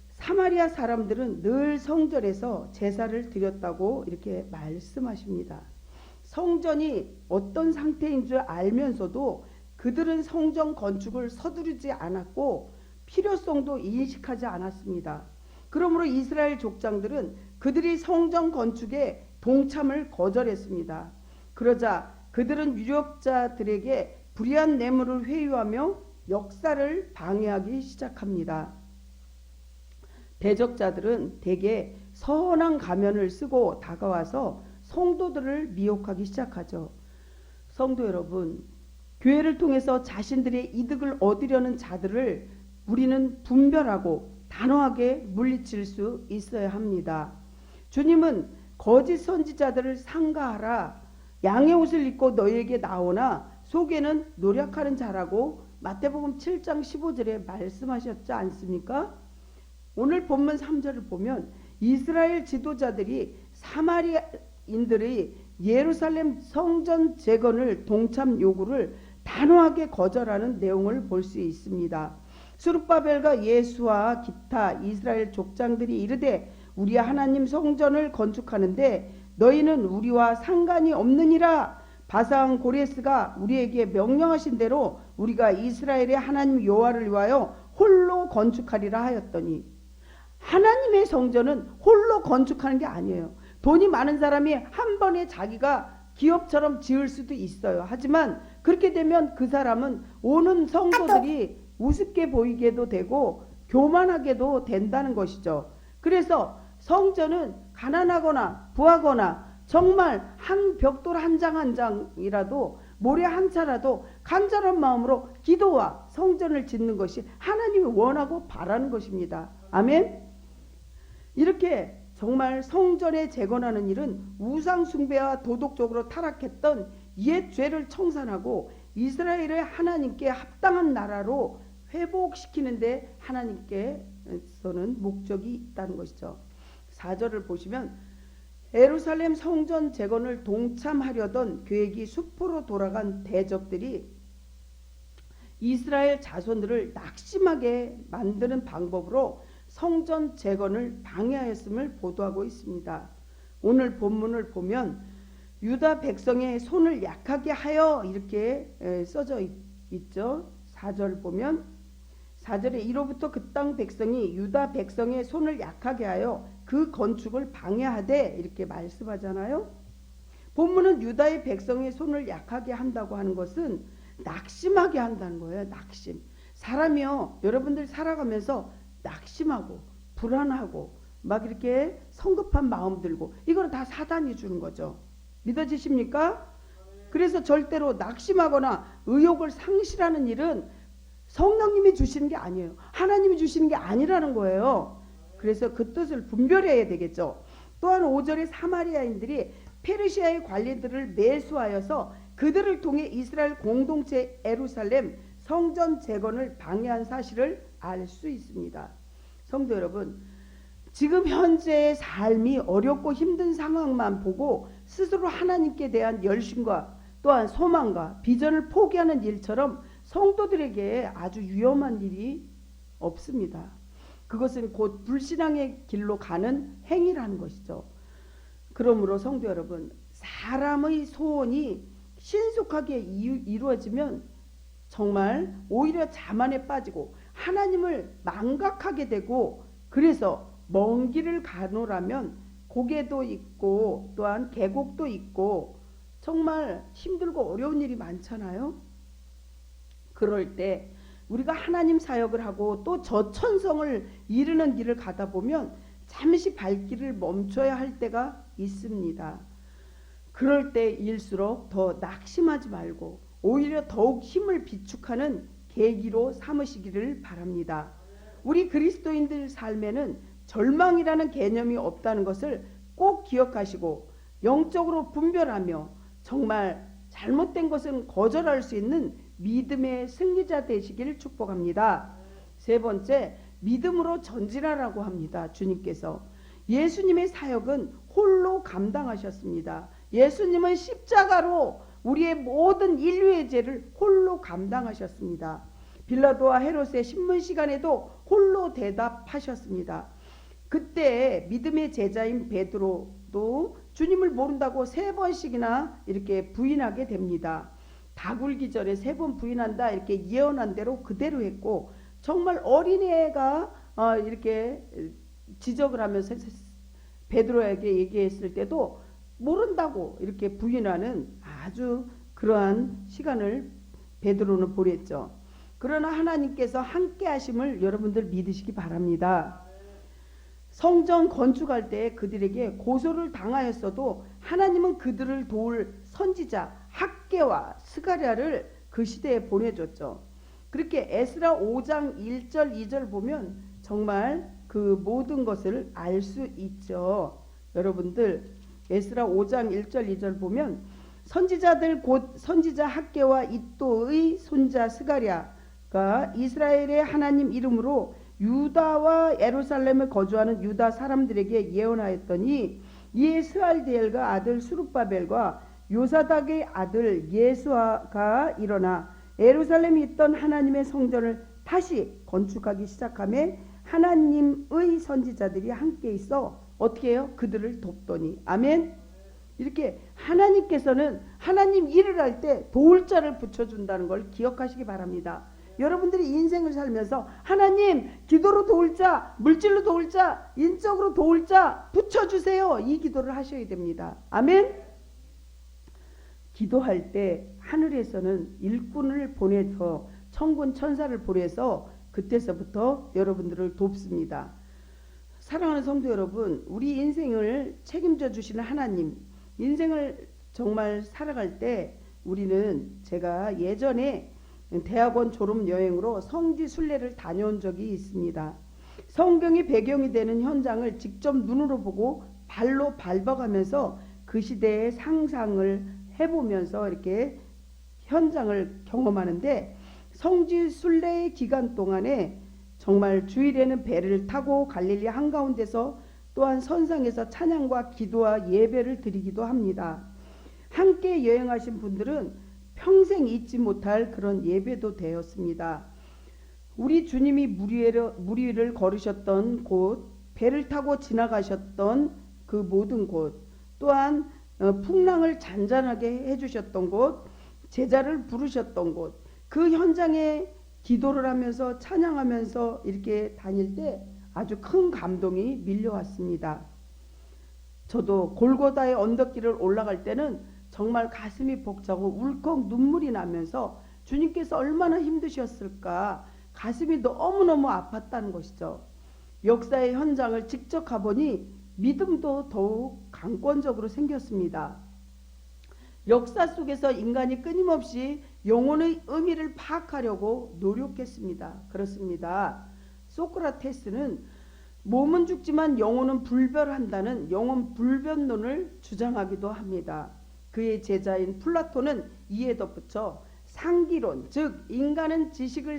사마리아 사람들은 늘 성전에서 제사를 드렸다고 이렇게 말씀하십니다. 성전이 어떤 상태인 줄 알면서도 그들은 성전 건축을 서두르지 않았고 필요성도 인식하지 않았습니다. 그러므로 이스라엘 족장들은 그들이 성전 건축에 동참을 거절했습니다. 그러자 그들은 유력자들에게 불의한 뇌물을 회유하며 역사를 방해하기 시작합니다. 대적자들은 대개 선한 가면을 쓰고 다가와서 성도들을 미혹하기 시작하죠. 성도 여러분, 교회를 통해서 자신들의 이득을 얻으려는 자들을 우리는 분별하고 단호하게 물리칠 수 있어야 합니다. 주님은 거짓 선지자들을 상가하라. 양의 옷을 입고 너희에게 나오나 속에는 노력하는 자라고 마태복음 7장 15절에 말씀하셨지 않습니까? 오늘 본문 3절을 보면 이스라엘 지도자들이 사마리아인들의 예루살렘 성전 재건을 동참 요구를 단호하게 거절하는 내용을 볼 수 있습니다. 스룹바벨과 예수와 기타 이스라엘 족장들이 이르되 우리 하나님 성전을 건축하는데 너희는 우리와 상관이 없느니라. 바상 고레스가 우리에게 명령하신 대로 우리가 이스라엘의 하나님 여호와를 위하여 홀로 건축하리라 하였더니, 하나님의 성전은 홀로 건축하는 게 아니에요. 돈이 많은 사람이 한 번에 자기가 기업처럼 지을 수도 있어요. 하지만 그렇게 되면 그 사람은 오는 성도들이 우습게 보이게도 되고 교만하게도 된다는 것이죠. 그래서 성전은 가난하거나 부하거나 정말 한 벽돌 한 장 한 장이라도 모래 한 차라도 간절한 마음으로 기도와 성전을 짓는 것이 하나님이 원하고 바라는 것입니다. 아멘. 이렇게 정말 성전에 재건하는 일은 우상 숭배와 도덕적으로 타락했던 옛 죄를 청산하고 이스라엘의 하나님께 합당한 나라로 회복시키는데 하나님께서는 목적이 있다는 것이죠. 4절을 보시면 예루살렘 성전 재건을 동참하려던 계획이 수포로 돌아간 대적들이 이스라엘 자손들을 낙심하게 만드는 방법으로 성전 재건을 방해하였음을 보도하고 있습니다. 오늘 본문을 보면 유다 백성의 손을 약하게 하여 이렇게 써져 있죠. 4절 보면 4절에 이로부터 그 땅 백성이 유다 백성의 손을 약하게 하여 그 건축을 방해하되 이렇게 말씀하잖아요. 본문은 유다의 백성의 손을 약하게 한다고 하는 것은 낙심하게 한다는 거예요. 낙심. 사람이요, 여러분들 살아가면서 낙심하고 불안하고 막 이렇게 성급한 마음 들고, 이거는 다 사단이 주는 거죠. 믿어지십니까? 그래서 절대로 낙심하거나 의욕을 상실하는 일은 성령님이 주시는 게 아니에요. 하나님이 주시는 게 아니라는 거예요. 그래서 그 뜻을 분별해야 되겠죠. 또한 5절에 사마리아인들이 페르시아의 관리들을 매수하여서 그들을 통해 이스라엘 공동체 예루살렘 성전 재건을 방해한 사실을 알 수 있습니다. 성도 여러분, 지금 현재의 삶이 어렵고 힘든 상황만 보고 스스로 하나님께 대한 열심과 또한 소망과 비전을 포기하는 일처럼 성도들에게 아주 위험한 일이 없습니다. 그것은 곧 불신앙의 길로 가는 행위라는 것이죠. 그러므로 성도 여러분, 사람의 소원이 신속하게 이루어지면 정말 오히려 자만에 빠지고 하나님을 망각하게 되고, 그래서 먼 길을 가노라면 고개도 있고 또한 계곡도 있고 정말 힘들고 어려운 일이 많잖아요. 그럴 때 우리가 하나님 사역을 하고 또 저천성을 이루는 길을 가다 보면 잠시 발길을 멈춰야 할 때가 있습니다. 그럴 때일수록 더 낙심하지 말고 오히려 더욱 힘을 비축하는 계기로 삼으시기를 바랍니다. 우리 그리스도인들 삶에는 절망이라는 개념이 없다는 것을 꼭 기억하시고 영적으로 분별하며 정말 잘못된 것은 거절할 수 있는 믿음의 승리자 되시기를 축복합니다. 세 번째, 믿음으로 전진하라고 합니다. 주님께서 예수님의 사역은 홀로 감당하셨습니다. 예수님은 십자가로 우리의 모든 인류의 죄를 홀로 감당하셨습니다. 빌라도와 헤롯의 신문 시간에도 홀로 대답하셨습니다. 그때 믿음의 제자인 베드로도 주님을 모른다고 3번씩이나 이렇게 부인하게 됩니다. 다굴기 전에 3번 부인한다 이렇게 예언한 대로 그대로 했고, 정말 어린애가 이렇게 지적을 하면서 베드로에게 얘기했을 때도 모른다고 이렇게 부인하는 아주 그러한 시간을 베드로는 보냈죠. 그러나 하나님께서 함께 하심을 여러분들 믿으시기 바랍니다. 성전 건축할 때 그들에게 고소를 당하였어도 하나님은 그들을 도울 선지자 학개와 스가랴를 그 시대에 보내줬죠. 그렇게 에스라 5장 1절 2절 보면 정말 그 모든 것을 알 수 있죠. 여러분들 에스라 5장 1절 2절 보면 선지자들 곧 선지자 학개와 이또의 손자 스가랴가 이스라엘의 하나님 이름으로 유다와 예루살렘에 거주하는 유다 사람들에게 예언하였더니 이에 스알디엘과 아들 수룹바벨과 요사닥의 아들 예수아가 일어나 예루살렘에 있던 하나님의 성전을 다시 건축하기 시작하며 하나님의 선지자들이 함께 있어 어떻게 해요? 그들을 돕더니. 아멘. 이렇게 하나님께서는 하나님 일을 할 때 도울 자를 붙여준다는 걸 기억하시기 바랍니다. 여러분들이 인생을 살면서 하나님 기도로 도울 자, 물질로 도울 자, 인적으로 도울 자 붙여주세요. 이 기도를 하셔야 됩니다. 아멘. 기도할 때 하늘에서는 일꾼을 보내서 천군 천사를 보내서 그때서부터 여러분들을 돕습니다. 사랑하는 성도 여러분, 우리 인생을 책임져 주시는 하나님, 인생을 정말 살아갈 때 우리는 제가 예전에 대학원 졸업 여행으로 성지 순례를 다녀온 적이 있습니다. 성경이 배경이 되는 현장을 직접 눈으로 보고 발로 밟아가면서 그 시대의 상상을 해보면서 이렇게 현장을 경험하는데 성지 순례의 기간 동안에 정말 주일에는 배를 타고 갈릴리 한가운데서 또한 선상에서 찬양과 기도와 예배를 드리기도 합니다. 함께 여행하신 분들은 평생 잊지 못할 그런 예배도 되었습니다. 우리 주님이 물 위를 걸으셨던 곳, 배를 타고 지나가셨던 그 모든 곳, 또한 풍랑을 잔잔하게 해주셨던 곳, 제자를 부르셨던 곳, 그 현장에 기도를 하면서 찬양하면서 이렇게 다닐 때 아주 큰 감동이 밀려왔습니다. 저도 골고다의 언덕길을 올라갈 때는 정말 가슴이 벅차고 울컥 눈물이 나면서 주님께서 얼마나 힘드셨을까 가슴이 너무너무 아팠다는 것이죠. 역사의 현장을 직접 가보니 믿음도 더욱 강권적으로 생겼습니다. 역사 속에서 인간이 끊임없이 영혼의 의미를 파악하려고 노력했습니다. 그렇습니다. 소크라테스는 몸은 죽지만 영혼은 불변한다는 영혼 불변론을 주장하기도 합니다. 그의 제자인 플라톤은 이에 덧붙여 상기론, 즉 인간은 지식을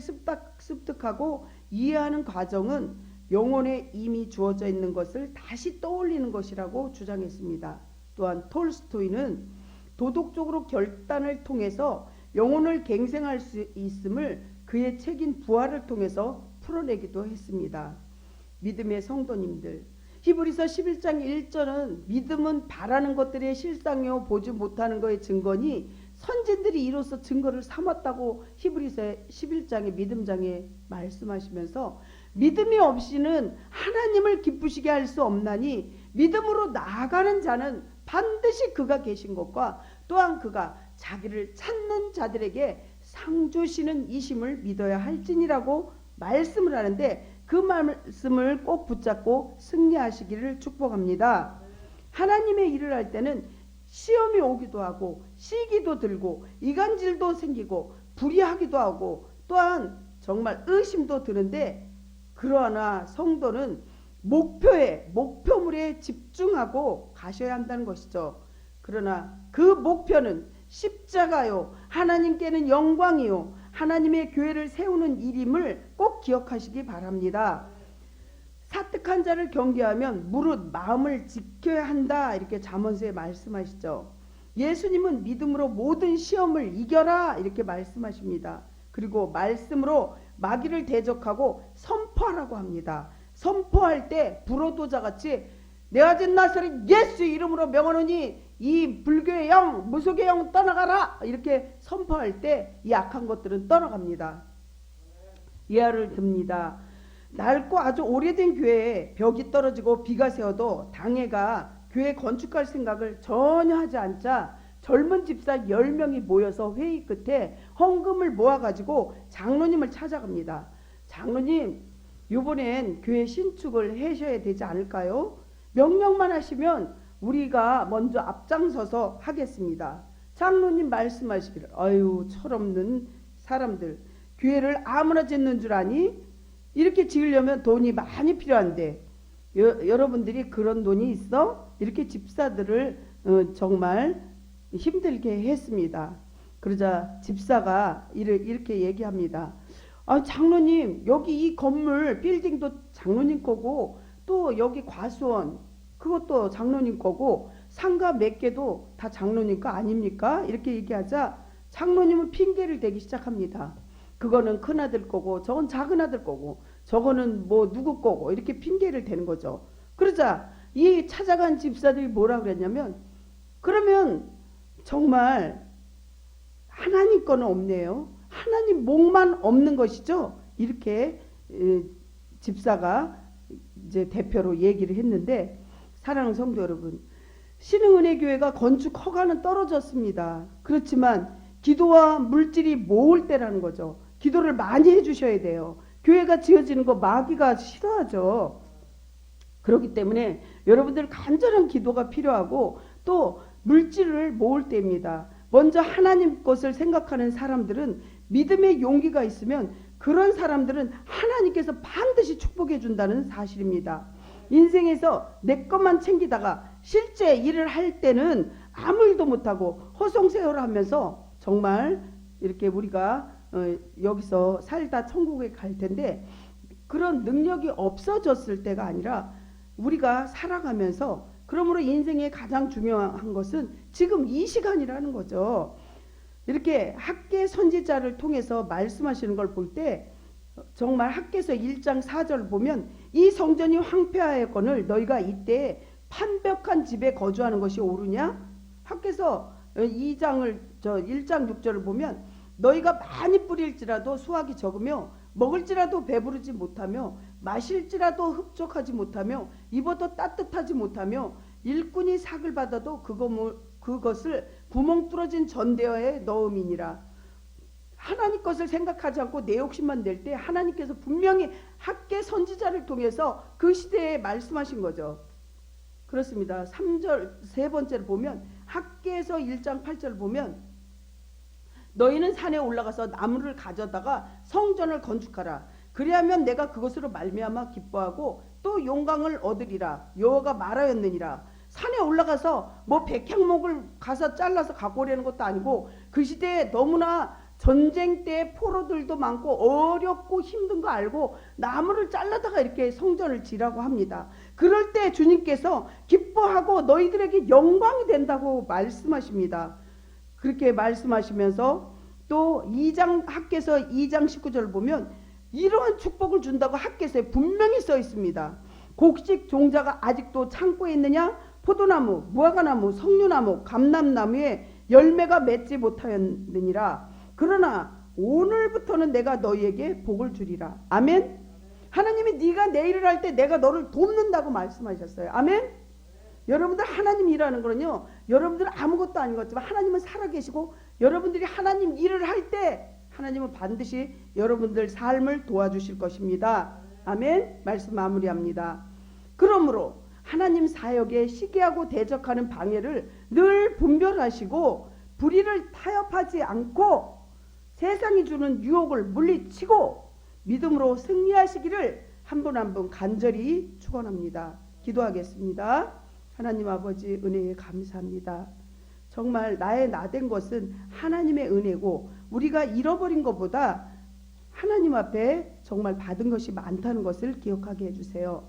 습득하고 이해하는 과정은 영혼에 이미 주어져 있는 것을 다시 떠올리는 것이라고 주장했습니다. 또한 톨스토이는 도덕적으로 결단을 통해서 영혼을 갱생할 수 있음을 그의 책인 부활을 통해서 풀어내기도 했습니다. 믿음의 성도님들, 히브리서 11장 1절은 믿음은 바라는 것들의 실상이요 보지 못하는 것의 증거니 선진들이 이로써 증거를 삼았다고 히브리서 11장의 믿음장에 말씀하시면서 믿음이 없이는 하나님을 기쁘시게 할 수 없나니 믿음으로 나아가는 자는 반드시 그가 계신 것과 또한 그가 자기를 찾는 자들에게 상 주시는 이심을 믿어야 할지니라고 말씀을 하는데 그 말씀을 꼭 붙잡고 승리하시기를 축복합니다. 하나님의 일을 할 때는 시험이 오기도 하고 시기도 들고 이간질도 생기고 불의하기도 하고 또한 정말 의심도 드는데 그러나 성도는 목표물에 집중하고 가셔야 한다는 것이죠. 그러나 그 목표는 십자가요, 하나님께는 영광이요, 하나님의 교회를 세우는 일임을 꼭 기억하시기 바랍니다. 사특한 자를 경계하면 무릇 마음을 지켜야 한다, 이렇게 잠언서에 말씀하시죠. 예수님은 믿음으로 모든 시험을 이겨라 이렇게 말씀하십니다. 그리고 말씀으로 마귀를 대적하고 선포하라고 합니다. 선포할 때 불호도자같이 내가 진 나사렛 예수 이름으로 명하노니 이 불교의 영, 무속의 영 떠나가라 이렇게 선포할 때 이 악한 것들은 떠나갑니다. 예화를 듭니다. 낡고 아주 오래된 교회에 벽이 떨어지고 비가 새어도 당회가 교회 건축할 생각을 전혀 하지 않자 젊은 집사 10명이 모여서 회의 끝에 헌금을 모아가지고 장로님을 찾아갑니다. 장로님, 이번엔 교회 신축을 하셔야 되지 않을까요? 명령만 하시면 우리가 먼저 앞장서서 하겠습니다. 장로님 말씀하시기를 아유 철없는 사람들 교회를 아무나 짓는 줄 아니? 이렇게 지으려면 돈이 많이 필요한데 여러분들이 그런 돈이 있어? 이렇게 집사들을 정말 힘들게 했습니다. 그러자 집사가 이렇게 얘기합니다. 아, 장로님, 여기 이 건물 빌딩도 장로님 거고, 또 여기 과수원 그것도 장로님 거고, 상가 몇 개도 다 장로님 거 아닙니까? 이렇게 얘기하자 장로님은 핑계를 대기 시작합니다. 그거는 큰아들 거고, 저건 작은아들 거고, 저거는 뭐 누구 거고, 이렇게 핑계를 대는 거죠. 그러자 이 찾아간 집사들이 뭐라 그랬냐면, 그러면 정말 하나님 거는 없네요. 하나님 목만 없는 것이죠. 이렇게 집사가 이제 대표로 얘기를 했는데, 사랑하는 성도 여러분, 신흥은혜교회가 건축 허가는 떨어졌습니다. 그렇지만 기도와 물질이 모을 때라는 거죠. 기도를 많이 해주셔야 돼요. 교회가 지어지는 거 마귀가 싫어하죠. 그렇기 때문에 여러분들 간절한 기도가 필요하고, 또 물질을 모을 때입니다. 먼저 하나님 것을 생각하는 사람들은, 믿음의 용기가 있으면 그런 사람들은 하나님께서 반드시 축복해 준다는 사실입니다. 인생에서 내 것만 챙기다가 실제 일을 할 때는 아무 일도 못하고 허송세월을 하면서 정말 이렇게 우리가 여기서 살다 천국에 갈 텐데, 그런 능력이 없어졌을 때가 아니라 우리가 살아가면서, 그러므로 인생의 가장 중요한 것은 지금 이 시간이라는 거죠. 이렇게 학계 선지자를 통해서 말씀하시는 걸 볼 때, 정말 학계서 1장 4절 보면, 이 성전이 황폐하였거늘 너희가 이때 판벽한 집에 거주하는 것이 옳으냐? 학계서 1장 6절을 보면, 너희가 많이 뿌릴지라도 수확이 적으며 먹을지라도 배부르지 못하며 마실지라도 흡족하지 못하며 입어도 따뜻하지 못하며 일꾼이 삭을 받아도 그것을 구멍 뚫어진 전대어에 넣음이니라. 하나님 것을 생각하지 않고 내 욕심만 낼 때 하나님께서 분명히 학계 선지자를 통해서 그 시대에 말씀하신 거죠. 그렇습니다. 3절 세 번째를 보면, 학계에서 1장 8절을 보면, 너희는 산에 올라가서 나무를 가져다가 성전을 건축하라. 그리하면 내가 그것으로 말미암아 기뻐하고 또 영광을 얻으리라. 여호와가 말하였느니라. 산에 올라가서 뭐 백향목을 가서 잘라서 갖고 오려는 것도 아니고, 그 시대에 너무나 전쟁 때 포로들도 많고 어렵고 힘든 거 알고 나무를 잘라다가 이렇게 성전을 지라고 합니다. 그럴 때 주님께서 기뻐하고 너희들에게 영광이 된다고 말씀하십니다. 그렇게 말씀하시면서 또 학계서 2장 19절을 보면 이러한 축복을 준다고 학계서에 분명히 써 있습니다. 곡식 종자가 아직도 창고에 있느냐? 포도나무, 무화과나무, 석류나무, 감람나무에 열매가 맺지 못하였느니라. 그러나 오늘부터는 내가 너희에게 복을 주리라. 아멘. 하나님이 네가 내 일을 할 때 내가 너를 돕는다고 말씀하셨어요. 아멘. 여러분들 하나님 일하는 거는요, 여러분들은 아무것도 아닌 것 같지만 하나님은 살아계시고, 여러분들이 하나님 일을 할 때 하나님은 반드시 여러분들 삶을 도와주실 것입니다. 아멘. 말씀 마무리합니다. 그러므로 하나님 사역에 시기하고 대적하는 방해를 늘 분별하시고 불의를 타협하지 않고 세상이 주는 유혹을 물리치고 믿음으로 승리하시기를 한 분 한 분 간절히 축원합니다. 기도하겠습니다. 하나님 아버지, 은혜에 감사합니다. 정말 나의 나된 것은 하나님의 은혜고, 우리가 잃어버린 것보다 하나님 앞에 정말 받은 것이 많다는 것을 기억하게 해주세요.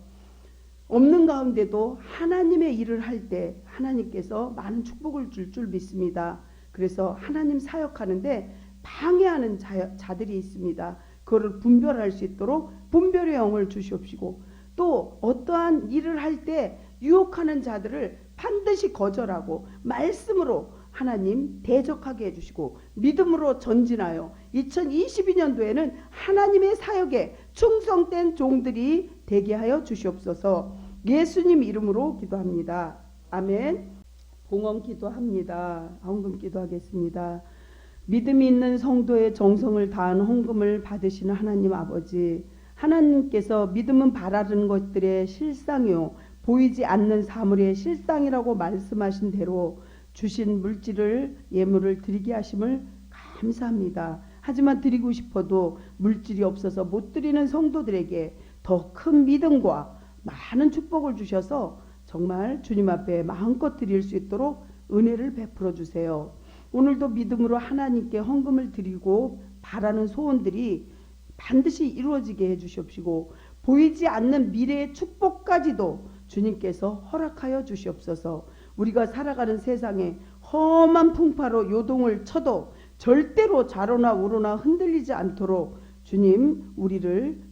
없는 가운데도 하나님의 일을 할 때 하나님께서 많은 축복을 줄 믿습니다. 그래서 하나님 사역하는데 방해하는 자들이 있습니다. 그거를 분별할 수 있도록 분별의 영을 주시옵시고, 또 어떠한 일을 할 때 유혹하는 자들을 반드시 거절하고 말씀으로 하나님 대적하게 해주시고 믿음으로 전진하여 2022년도에는 하나님의 사역에 충성된 종들이 되게 하여 주시옵소서. 예수님 이름으로 기도합니다. 아멘. 봉헌 기도합니다. 헌금 기도하겠습니다. 믿음이 있는 성도의 정성을 다한 헌금을 받으시는 하나님 아버지, 하나님께서 믿음은 바라는 것들의 실상이요 보이지 않는 사물의 실상이라고 말씀하신 대로 주신 물질을 예물을 드리게 하심을 감사합니다. 하지만 드리고 싶어도 물질이 없어서 못 드리는 성도들에게 더 큰 믿음과 많은 축복을 주셔서 정말 주님 앞에 마음껏 드릴 수 있도록 은혜를 베풀어 주세요. 오늘도 믿음으로 하나님께 헌금을 드리고 바라는 소원들이 반드시 이루어지게 해주시옵시고 보이지 않는 미래의 축복까지도 주님께서 허락하여 주시옵소서. 우리가 살아가는 세상에 험한 풍파로 요동을 쳐도 절대로 좌로나 우로나 흔들리지 않도록 주님 우리를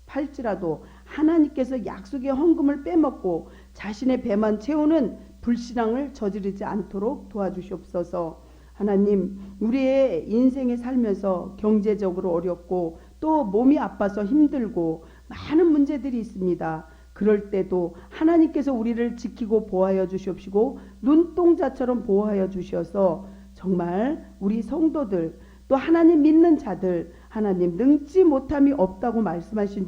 궁핍할지라도 하나님께서 약속의 헌금을 빼먹고 자신의 배만 채우는 불신앙을 저지르지 않도록 도와주시옵소서. 하나님, 우리의 인생에 살면서 경제적으로 어렵고 또 몸이 아파서 힘들고 많은 문제들이 있습니다. 그럴 때도 하나님께서 우리를 지키고 보호하여 주시옵시고 눈동자처럼 보호하여 주셔서 정말 우리 성도들 또 하나님 믿는 자들 하나님 능지 못함이 없다고 말씀하신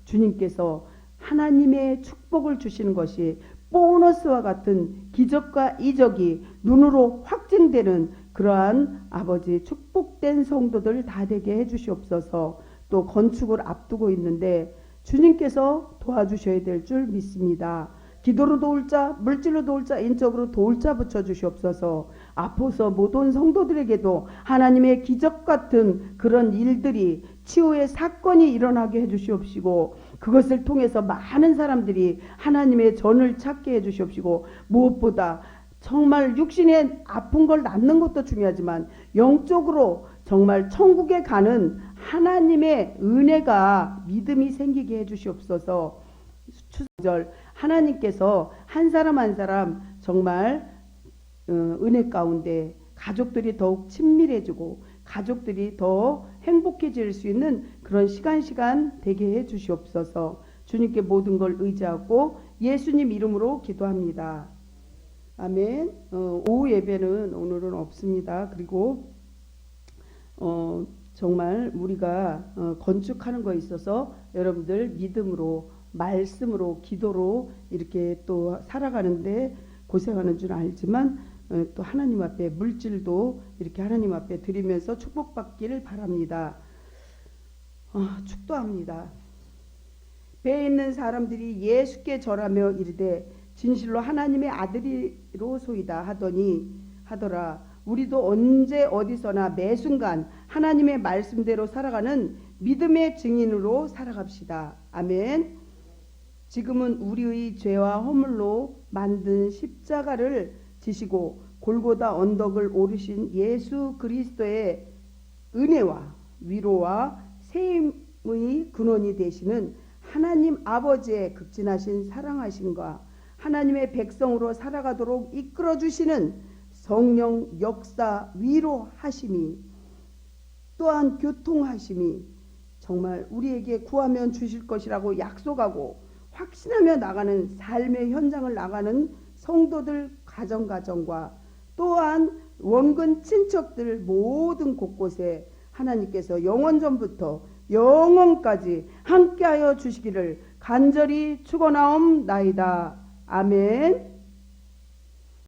주님께서 하나님의 축복을 주시는 것이 보너스와 같은 기적과 이적이 눈으로 확증되는 그러한 아버지 축복된 성도들 다 되게 해주시옵소서. 또 건축을 앞두고 있는데 주님께서 도와주셔야 될 줄 믿습니다. 기도로 도울 자, 물질로 도울 자, 인적으로 도울 자 붙여주시옵소서. 아파서 못 온 성도들에게도 하나님의 기적 같은 그런 일들이 치유의 사건이 일어나게 해주시옵시고 그것을 통해서 많은 사람들이 하나님의 전을 찾게 해주시옵시고 무엇보다 정말 육신의 아픈 걸 낫는 것도 중요하지만 영적으로 정말 천국에 가는 하나님의 은혜가 믿음이 생기게 해주시옵소서. 추절 하나님께서 한 사람 한 사람 정말 은혜 가운데 가족들이 더욱 친밀해지고 가족들이 더 행복해질 수 있는 그런 시간 되게 해 주시옵소서. 주님께 모든 걸 의지하고 예수님 이름으로 기도합니다. 아멘. 오후 예배는 오늘은 없습니다. 그리고 정말 우리가 건축하는 거에 있어서 여러분들 믿음으로 말씀으로 기도로 이렇게 또 살아가는데 고생하는 줄 알지만 또 하나님 앞에 물질도 이렇게 하나님 앞에 드리면서 축복받기를 바랍니다. 축도합니다. 배에 있는 사람들이 예수께 절하며 이르되 진실로 하나님의 아들이로소이다 하더라. 우리도 언제 어디서나 매 순간 하나님의 말씀대로 살아가는 믿음의 증인으로 살아갑시다. 아멘. 지금은 우리의 죄와 허물로 만든 십자가를 지시고 골고다 언덕을 오르신 예수 그리스도의 은혜와 위로와 세임의 근원이 되시는 하나님 아버지의 극진하신 사랑하심과 하나님의 백성으로 살아가도록 이끌어 주시는 성령 역사 위로하심이 또한 교통하심이 정말 우리에게 구하면 주실 것이라고 약속하고 확신하며 나가는 삶의 현장을 나가는 성도들 가정과 또한 원근 친척들 모든 곳곳에 하나님께서 영원전부터 영원까지 함께하여 주시기를 간절히 축원하옵나이다. 아멘.